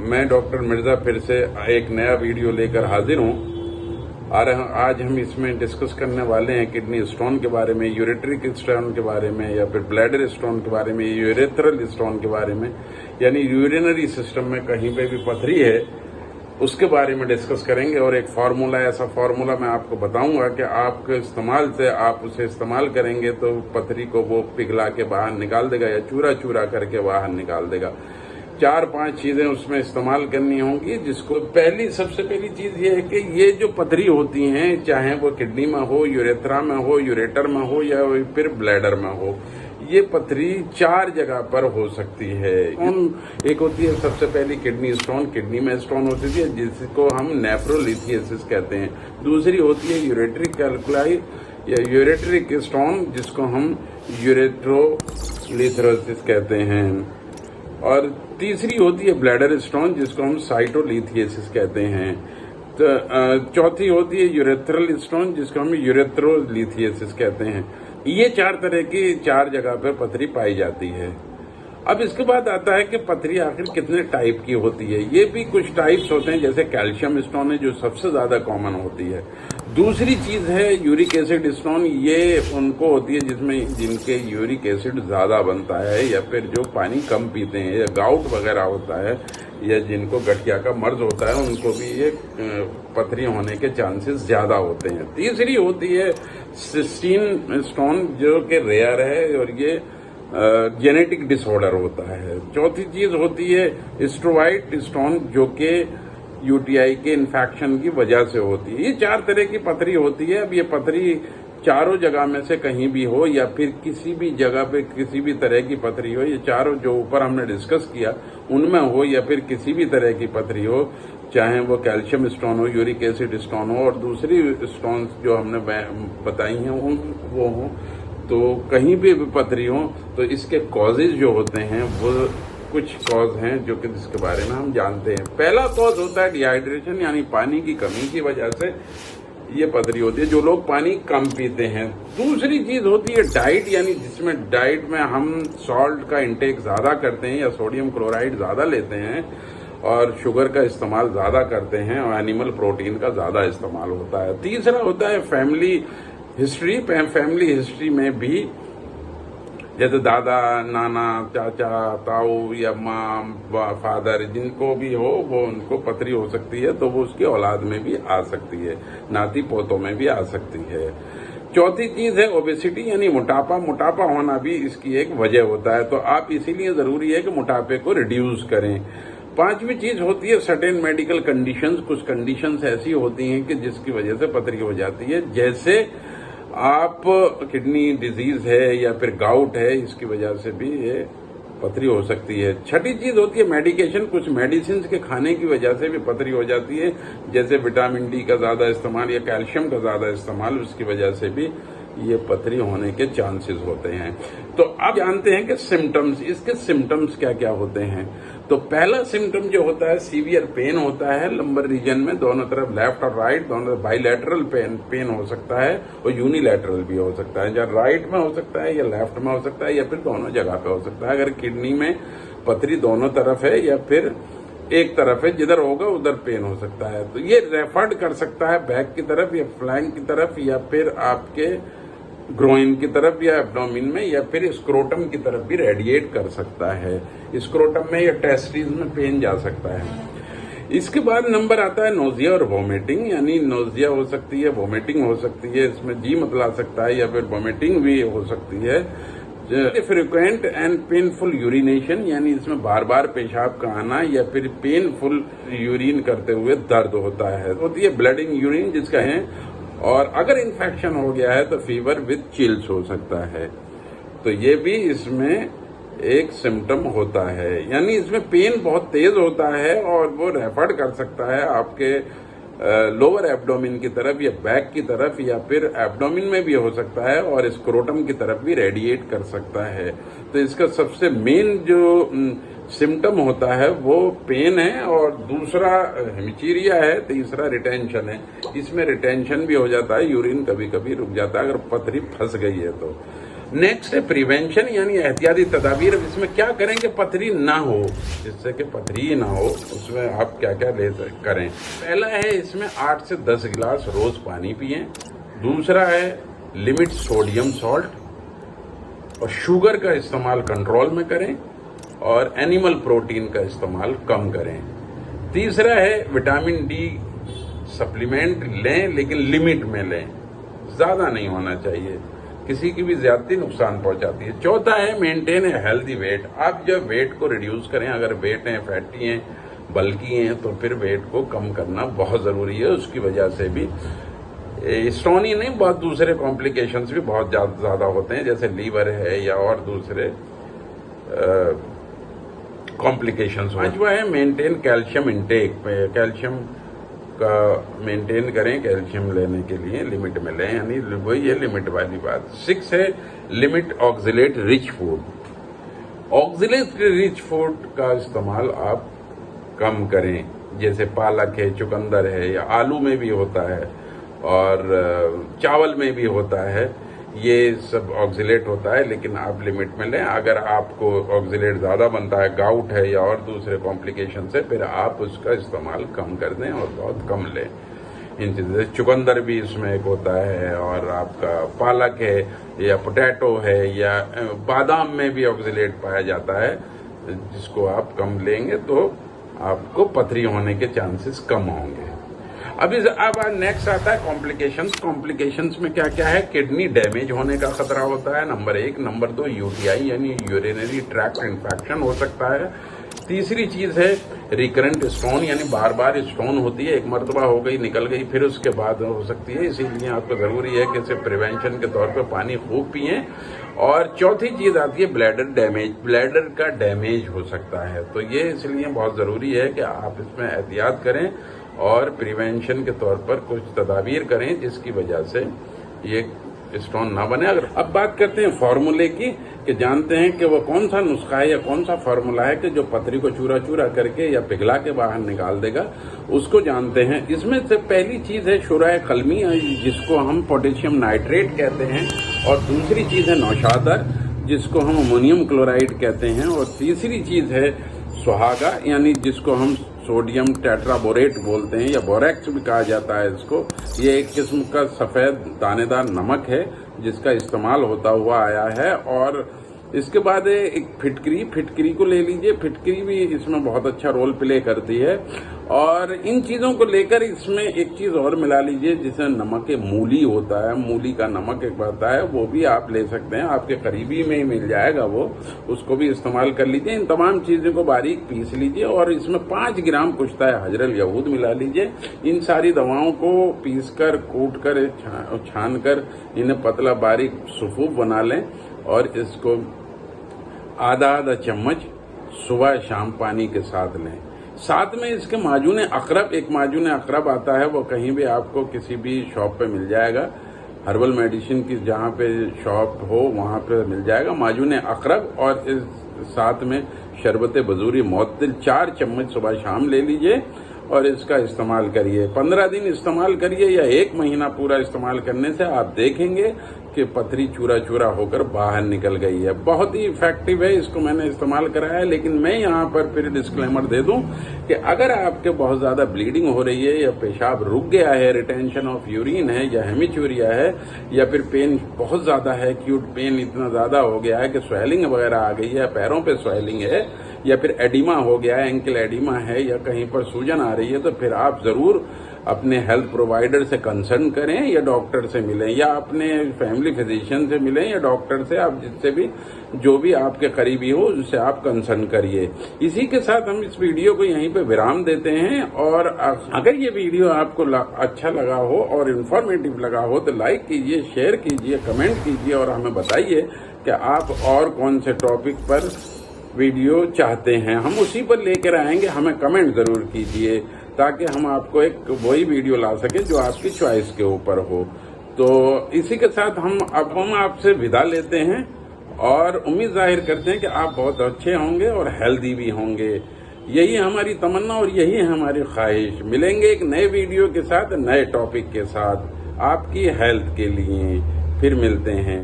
मैं डॉक्टर मिर्जा फिर से एक नया वीडियो लेकर हाजिर हूँ। और आज हम इसमें डिस्कस करने वाले हैं किडनी स्टोन के बारे में, यूरेट्रिक स्टोन के बारे में, या फिर ब्लैडर स्टोन के बारे में, यूरेथ्रल स्टोन के बारे में, यानी यूरिनरी सिस्टम में कहीं पे भी पथरी है उसके बारे में डिस्कस करेंगे। और एक फार्मूला, ऐसा फार्मूला मैं आपको बताऊंगा कि आपके इस्तेमाल से, आप उसे इस्तेमाल करेंगे तो पथरी को वो पिघला के बाहर निकाल देगा या चूरा चूरा करके बाहर निकाल देगा। 4-5 चीजें उसमें इस्तेमाल करनी होंगी, जिसको सबसे पहली चीज ये है कि ये जो पथरी होती हैं, चाहे वो किडनी में हो, यूरेथ्रा में हो, यूरेटर में हो या फिर ब्लैडर में हो, ये पथरी 4 जगह पर हो सकती है। एक होती है सबसे पहली किडनी स्टोन, किडनी में स्टोन होती है जिसको हम नेफ्रोलिथियसिस कहते हैं। दूसरी होती है यूरेट्रिक कैल्कुलाई या यूरेट्रिक स्टोन, जिसको हम यूरेट्रोलिथरोसिस कहते हैं। और तीसरी होती है ब्लैडर स्टोन, जिसको हम साइटोलिथियसिस कहते हैं। तो चौथी होती है यूरेथ्रल स्टोन, जिसको हम यूरेथ्रोलिथियसिस कहते हैं। ये 4 तरह की 4 जगह पर पथरी पाई जाती है। अब इसके बाद आता है कि पथरी आखिर कितने टाइप की होती है। ये भी कुछ टाइप्स होते हैं, जैसे कैल्शियम स्टोन है जो सबसे ज्यादा कॉमन होती है। दूसरी चीज है यूरिक एसिड स्टोन, ये उनको होती है जिनके यूरिक एसिड ज्यादा बनता है, या फिर जो पानी कम पीते हैं, या गाउट वगैरह होता है, या जिनको गठिया का मर्ज होता है, उनको भी ये पथरी होने के चांसेस ज्यादा होते हैं। तीसरी होती है सिस्टीन स्टोन, जो कि रेयर है और ये जेनेटिक डिसऑर्डर होता है। चौथी चीज होती है स्ट्रोवाइट स्टोन, जो कि यूटीआई के इन्फेक्शन की वजह से होती है। ये 4 तरह की पथरी होती है। अब ये पथरी चारों जगह में से कहीं भी हो, या फिर किसी भी जगह पे किसी भी तरह की पथरी हो, ये चारों जो ऊपर हमने डिस्कस किया उनमें हो, या फिर किसी भी तरह की पथरी हो, चाहे वो कैल्शियम स्टोन हो, यूरिक एसिड स्टोन हो, और दूसरी स्टोन जो हमने बताई हैं वो हो, तो कहीं भी पथरी हो, तो इसके कॉजेज जो होते हैं वो कुछ कॉज हैं जो कि जिसके बारे में हम जानते हैं। पहला कॉज होता है डिहाइड्रेशन, यानी पानी की कमी की वजह से ये पथरी होती है, जो लोग पानी कम पीते हैं। दूसरी चीज होती है डाइट, यानी जिसमें डाइट में हम सॉल्ट का इंटेक ज्यादा करते हैं या सोडियम क्लोराइड ज्यादा लेते हैं और शुगर का इस्तेमाल ज्यादा करते हैं और एनिमल प्रोटीन का ज्यादा इस्तेमाल होता है। तीसरा होता है फैमिली हिस्ट्री। फैमिली हिस्ट्री में भी जैसे दादा, नाना, चाचा, ताऊ या माँ, फादर, जिनको भी हो वो उनको पथरी हो सकती है, तो वो उसकी औलाद में भी आ सकती है, नाती पोतों में भी आ सकती है। चौथी चीज है ओबेसिटी, यानी मोटापा। मोटापा होना भी इसकी एक वजह होता है, तो आप इसीलिए जरूरी है कि मोटापे को रिड्यूस करें। 5वीं चीज होती है सर्टेन मेडिकल कंडीशंस। कुछ कंडीशंस ऐसी होती हैं कि जिसकी वजह से पथरी हो जाती है, जैसे आप किडनी डिजीज है या फिर गाउट है, इसकी वजह से भी ये पथरी हो सकती है। छठी चीज होती है मेडिकेशन। कुछ मेडिसिन के खाने की वजह से भी पथरी हो जाती है, जैसे विटामिन डी का ज्यादा इस्तेमाल या कैल्शियम का ज्यादा इस्तेमाल, उसकी वजह से भी ये पथरी होने के चांसेस होते हैं। तो अब जानते हैं कि सिम्टम्स, इसके सिम्टम्स क्या क्या होते हैं। तो पहला सिम्टम जो होता है सीवियर पेन होता है लंबर रीजन में, दोनों तरफ लेफ्ट और राइट दोनों बाइलैटरल पेन हो सकता है, और यूनिलैटरल भी हो सकता है। जब राइट में हो सकता है या लेफ्ट में हो सकता है, या फिर दोनों जगह पे हो सकता है। अगर किडनी में पथरी दोनों तरफ है या फिर एक तरफ है, जिधर होगा उधर पेन हो सकता है, तो ये रेफर्ड कर सकता है बैक की तरफ या फ्लैंक की तरफ, या फिर आपके ग्रोइन की तरफ या एब्डोमिन में, या फिर स्क्रोटम की तरफ भी रेडिएट कर सकता है। स्क्रोटम में या टेस्टिस में पेन जा सकता है। इसके बाद नंबर आता है नोजिया और वोमिटिंग, यानी नोजिया हो सकती है, वोमिटिंग हो सकती है, इसमें जी मतला सकता है, या फिर वोमिटिंग भी हो सकती है। फ्रिक्वेंट एंड पेनफुल यूरिनेशन, यानी इसमें बार बार पेशाब का आना, या फिर पेनफुल यूरिन करते हुए दर्द होता है। होती है ब्लडिंग यूरिन जिसका है, और अगर इन्फेक्शन हो गया है तो फीवर विद चिल्स हो सकता है। तो ये भी इसमें एक सिम्टम होता है, यानी इसमें पेन बहुत तेज होता है और वो रेफर कर सकता है आपके लोअर एब्डोमिन की तरफ या बैक की तरफ, या फिर एब्डोमिन में भी हो सकता है और स्क्रोटम की तरफ भी रेडिएट कर सकता है। तो इसका सबसे मेन जो सिम्टम होता है वो पेन है, और दूसरा हेमिचीरिया है, तीसरा रिटेंशन है। इसमें रिटेंशन भी हो जाता है, यूरिन कभी कभी रुक जाता है अगर पथरी फंस गई है तो। नेक्स्ट है प्रिवेंशन यानी एहतियाती तदाबीर। अब इसमें क्या करें कि पथरी ना हो, जिससे कि पथरी ना हो उसमें आप क्या क्या करें। पहला है इसमें 8 से 10 गिलास रोज पानी पिएं। दूसरा है लिमिट सोडियम सॉल्ट और शुगर का इस्तेमाल कंट्रोल में करें और एनिमल प्रोटीन का इस्तेमाल कम करें। तीसरा है विटामिन डी सप्लीमेंट लें, लेकिन लिमिट में लें, ज़्यादा नहीं होना चाहिए, किसी की भी ज्यादती नुकसान पहुंचाती है। चौथा है मेंटेन ए हेल्दी वेट। आप जब वेट को रिड्यूस करें, अगर वेट हैं, फैटी हैं, बल्की हैं, तो फिर वेट को कम करना बहुत ज़रूरी है। उसकी वजह से भी स्टोन ही नहीं, बहुत दूसरे कॉम्प्लिकेशंस भी बहुत ज़्यादा होते हैं, जैसे लीवर है या और दूसरे कॉम्प्लिकेशंस। पांचवा है मेंटेन कैल्शियम इंटेक। कैल्शियम का मेंटेन करें, कैल्शियम लेने के लिए लिमिट में लें, यानी वही है लिमिट वाली बात। 6 है limit oxalate rich food. Oxalate rich food का इस्तेमाल आप कम करें, जैसे पालक है, चुकंदर है, या आलू में भी होता है और चावल में भी होता है। ये सब ऑक्सिलेट होता है, लेकिन आप लिमिट में लें। अगर आपको ऑक्सिलेट ज़्यादा बनता है, गाउट है या और दूसरे कॉम्प्लिकेशन से, फिर आप उसका इस्तेमाल कम कर दें और बहुत कम लें। इन चीज़ों से चुकंदर भी इसमें एक होता है, और आपका पालक है या पोटैटो है या बादाम में भी ऑक्सिलेट पाया जाता है, जिसको आप कम लेंगे तो आपको पथरी होने के चांसेस कम होंगे। अब नेक्स्ट आता है कॉम्प्लिकेशंस। कॉम्प्लिकेशंस में क्या क्या है? किडनी डैमेज होने का खतरा होता है, नंबर 1। नंबर 2 यूटीआई यानी यूरिनरी ट्रैक्ट इन्फेक्शन हो सकता है। तीसरी चीज है रिकरेंट स्टोन, यानी बार बार स्टोन होती है, एक मरतबा हो गई निकल गई, फिर उसके बाद हो सकती है। इसीलिए आपको जरूरी है कि इसे प्रिवेंशन के तौर पर पानी खूब पिएं। और चौथी चीज आती है ब्लैडर डैमेज। ब्लैडर का डैमेज हो सकता है, तो ये इसलिए बहुत जरूरी है कि आप इसमें एहतियात करें और प्रिवेंशन के तौर पर कुछ तदाबीर करें, जिसकी वजह से ये स्टोन ना बने। अगर अब बात करते हैं फार्मूले की, कि जानते हैं कि वो कौन सा नुस्खा है या कौन सा फार्मूला है कि जो पथरी को चूरा चूरा करके या पिघला के बाहर निकाल देगा, उसको जानते हैं। इसमें से पहली चीज है शुराए कलमी, जिसको हम पोटेशियम नाइट्रेट कहते हैं, और दूसरी चीज है नौशादर, जिसको हम अमोनियम क्लोराइड कहते हैं, और तीसरी चीज है सुहागा, यानी जिसको हम सोडियम टेट्राबोरेट बोलते हैं या बोरेक्स भी कहा जाता है इसको। ये एक किस्म का सफेद दानेदार नमक है जिसका इस्तेमाल होता हुआ आया है। और इसके बाद एक फिटकरी को ले लीजिए। फिटकरी भी इसमें बहुत अच्छा रोल प्ले करती है। और इन चीजों को लेकर इसमें एक चीज और मिला लीजिए, जिसे नमक मूली होता है, मूली का नमक एक आता है, वो भी आप ले सकते हैं, आपके करीबी में ही मिल जाएगा वो, उसको भी इस्तेमाल कर लीजिए। इन तमाम चीजों को बारीक पीस लीजिए और इसमें 5 ग्राम कुश्ता हजरल यहूद मिला लीजिए। इन सारी दवाओं को पीस कर, कूट कर, छान कर इन्हें पतला बारीक सुफूफ बना लें और इसको आधा चम्मच सुबह शाम पानी के साथ लें। साथ में इसके माजून अकरब, एक माजून अकरब आता है, वो कहीं भी आपको किसी भी शॉप पे मिल जाएगा, हर्बल मेडिसिन की जहाँ पे शॉप हो वहाँ पे मिल जाएगा माजून अकरब। और इस साथ में शरबत बजूरी मुअत्तिल 4 चम्मच सुबह शाम ले लीजिए और इसका इस्तेमाल करिए। 15 दिन इस्तेमाल करिए या 1 महीना पूरा इस्तेमाल करने से आप देखेंगे कि पथरी चूरा चूरा होकर बाहर निकल गई है। बहुत ही इफेक्टिव है, इसको मैंने इस्तेमाल करा है। लेकिन मैं यहाँ पर फिर डिस्क्लेमर दे दूं कि अगर आपके बहुत ज्यादा ब्लीडिंग हो रही है या पेशाब रुक गया है, रिटेंशन ऑफ यूरिन है या हेमिचूरिया है, या फिर पेन बहुत ज्यादा है, एक्यूट पेन इतना ज्यादा हो गया है कि स्वेलिंग वगैरह आ गई है, पैरों पे स्वेलिंग है, या फिर एडिमा हो गया है, एंकल एडिमा है, या कहीं पर सूजन आ रही है, तो फिर आप जरूर अपने हेल्थ प्रोवाइडर से कंसर्न करें या डॉक्टर से मिलें, या अपने फैमिली फिजिशियन से मिलें या डॉक्टर से, आप जिससे भी जो भी आपके करीबी हो उससे आप कंसर्न करिए। इसी के साथ हम इस वीडियो को यहीं पे विराम देते हैं। और अगर ये वीडियो आपको अच्छा लगा हो और इन्फॉर्मेटिव लगा हो तो लाइक कीजिए, शेयर कीजिए, कमेंट कीजिए और हमें बताइए कि आप और कौन से टॉपिक पर वीडियो चाहते हैं, हम उसी पर लेकर आएंगे। हमें कमेंट जरूर कीजिए ताकि हम आपको एक वही वीडियो ला सके जो आपकी चॉइस के ऊपर हो। तो इसी के साथ हम आपसे विदा लेते हैं और उम्मीद जाहिर करते हैं कि आप बहुत अच्छे होंगे और हेल्दी भी होंगे। यही हमारी तमन्ना और यही है हमारी ख्वाहिश। मिलेंगे एक नए वीडियो के साथ, नए टॉपिक के साथ, आपकी हेल्थ के लिए। फिर मिलते हैं।